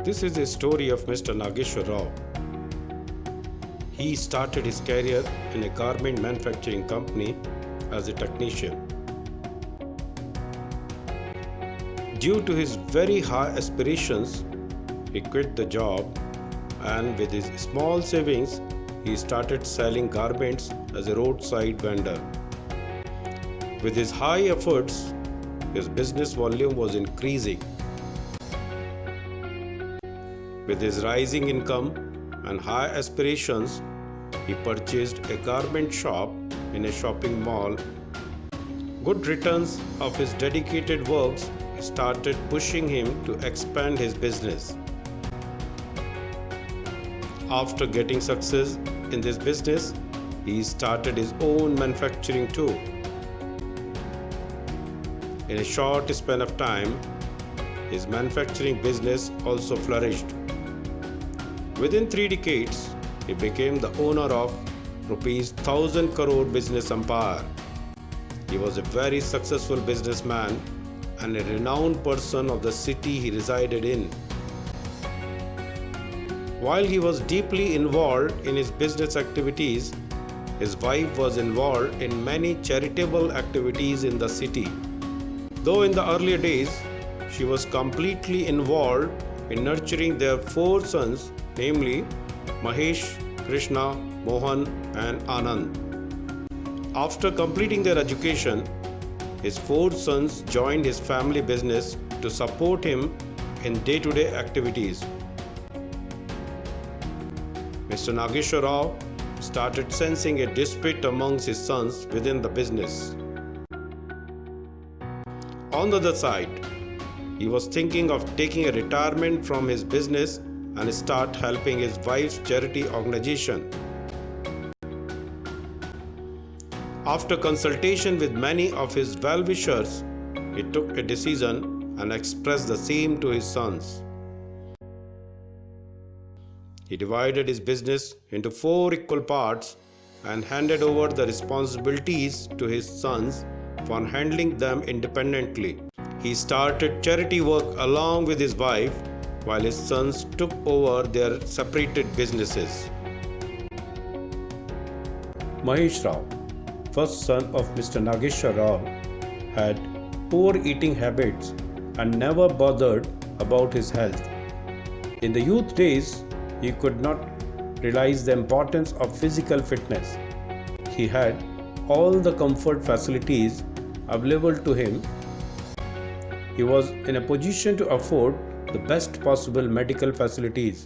This is a story of Mr. Nageshwar Rao. He started his career in a garment manufacturing company as a technician. Due to his very high aspirations, he quit the job and with his small savings, he started selling garments as a roadside vendor. With his high efforts, his business volume was increasing. With his rising income and high aspirations, he purchased a garment shop in a shopping mall. Good returns of his dedicated works started pushing him to expand his business. After getting success in this business, he started his own manufacturing too. In a short span of time, his manufacturing business also flourished. Within 3 decades, he became the owner of rupees 1,000 crore business empire. He was a very successful businessman and a renowned person of the city he resided in. While he was deeply involved in his business activities, his wife was involved in many charitable activities in the city. Though in the earlier days, she was completely involved in nurturing their 4 sons, namely Mahesh, Krishna, Mohan and Anand. After completing their education, his 4 sons joined his family business to support him in day-to-day activities. Mr. Nageshwar Rao started sensing a dispute amongst his sons within the business. On the other side, he was thinking of taking a retirement from his business and start helping his wife's charity organization. After consultation with many of his well-wishers, he took a decision and expressed the same to his sons. He divided his business into 4 equal parts and handed over the responsibilities to his sons for handling them independently. He started charity work along with his wife while his sons took over their separated businesses. Mahesh Rao, first son of Mr. Nageshwar Rao, had poor eating habits and never bothered about his health. In the youth days, he could not realize the importance of physical fitness. He had all the comfort facilities available to him. He was in a position to afford the best possible medical facilities.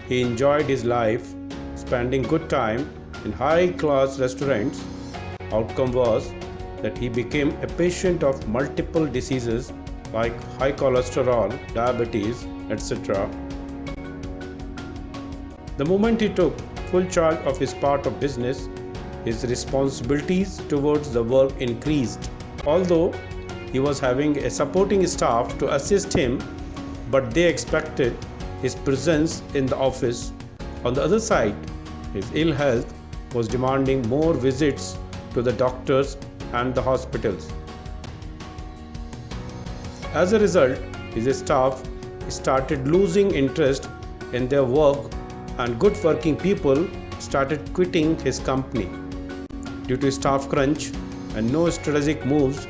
He enjoyed his life, spending good time in high-class restaurants. Outcome was that he became a patient of multiple diseases like high cholesterol, diabetes, etc. The moment he took full charge of his part of business, his responsibilities towards the work increased. Although he was having a supporting staff to assist him, but they expected his presence in the office. On the other side, his ill health was demanding more visits to the doctors and the hospitals. As a result, his staff started losing interest in their work and good working people started quitting his company. Due to staff crunch and no strategic moves,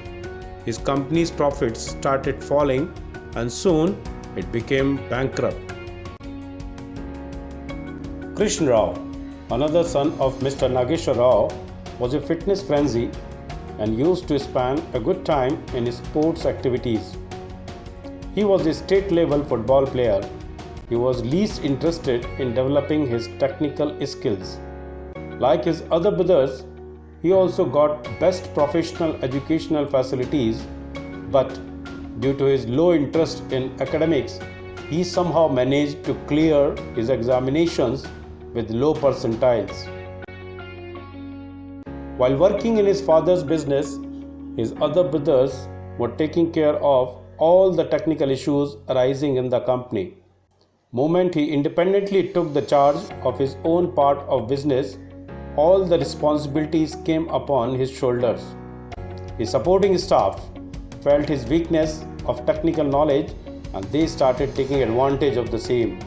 his company's profits started falling and soon it became bankrupt. Krishna Rao, another son of Mr. Nageshwar Rao, was a fitness frenzy and used to spend a good time in his sports activities. He was a state-level football player. He was least interested in developing his technical skills. Like his other brothers, he also got best professional educational facilities, but due to his low interest in academics, he somehow managed to clear his examinations with low percentiles. While working in his father's business, his other brothers were taking care of all the technical issues arising in the company. Moment he independently took the charge of his own part of business, all the responsibilities came upon his shoulders. His supporting staff felt his weakness of technical knowledge and they started taking advantage of the same.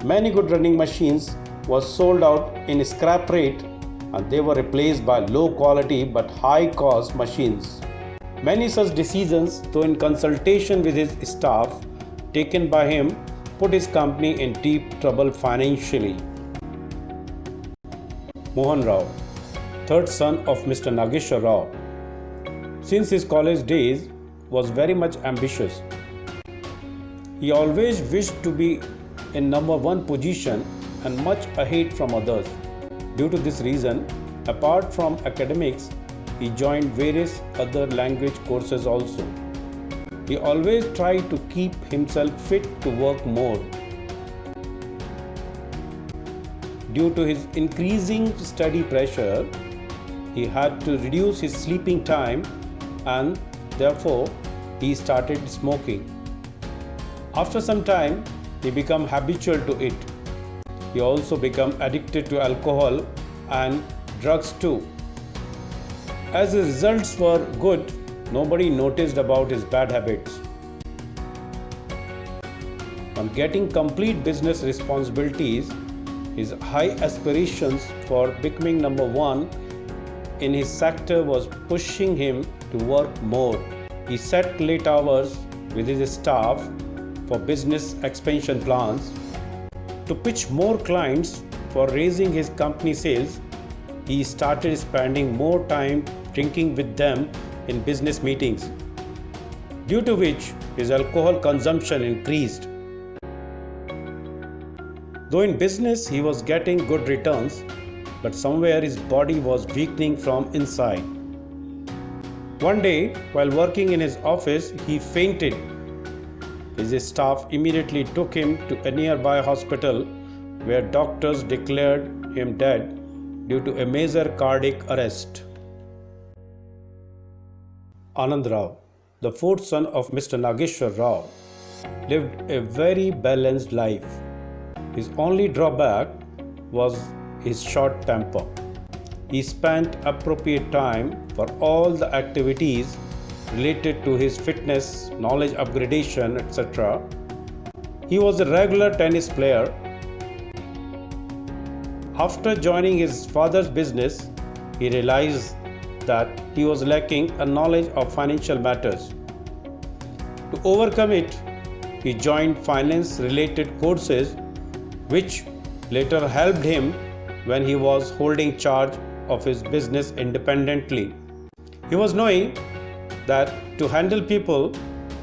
Many good running machines was sold out in scrap rate, and they were replaced by low quality but high cost machines. Many such decisions, though in consultation with his staff, taken by him, put his company in deep trouble financially. Mohan Rao, third son of Mr. Nageshwar Rao, since his college days was very much ambitious. He always wished to be in number one position and much ahead from others. Due to this reason, apart from academics, he joined various other language courses also. He always tried to keep himself fit to work more. Due to his increasing study pressure, he had to reduce his sleeping time, and therefore he started smoking. After some time, he became habitual to it. He also became addicted to alcohol and drugs too. As his results were good, nobody noticed about his bad habits. On getting complete business responsibilities, his high aspirations for becoming number one in his sector was pushing him to work more. He set late hours with his staff for business expansion plans. To pitch more clients for raising his company sales, he started spending more time drinking with them in business meetings, due to which his alcohol consumption increased. Though in business he was getting good returns, but somewhere his body was weakening from inside. One day, while working in his office, he fainted. His staff immediately took him to a nearby hospital where doctors declared him dead due to a major cardiac arrest. Anand Rao, the fourth son of Mr. Nageshwar Rao, lived a very balanced life. His only drawback was his short temper. He spent appropriate time for all the activities related to his fitness, knowledge upgradation, etc. He was a regular tennis player. After joining his father's business, he realized that he was lacking a knowledge of financial matters. To overcome it, he joined finance-related courses, which later helped him when he was holding charge of his business independently. He was knowing that to handle people,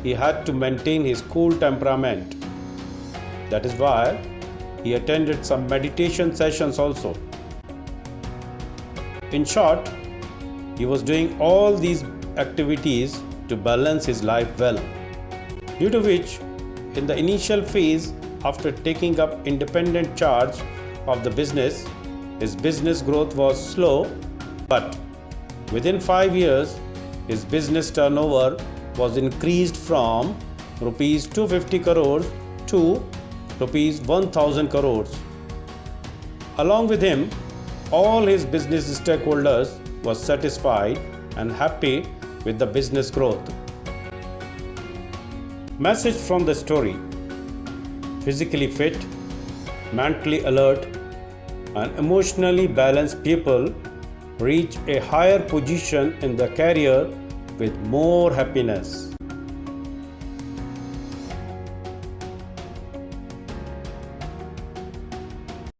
he had to maintain his cool temperament. That is why he attended some meditation sessions also. In short, he was doing all these activities to balance his life well, due to which, in the initial phase, after taking up independent charge of the business, his business growth was slow, but within 5 years, his business turnover was increased from rupees 250 crores to rupees 1000 crores. Along with him, all his business stakeholders were satisfied and happy with the business growth. Message from the story: physically fit, mentally alert, and emotionally balanced people reach a higher position in the career with more happiness.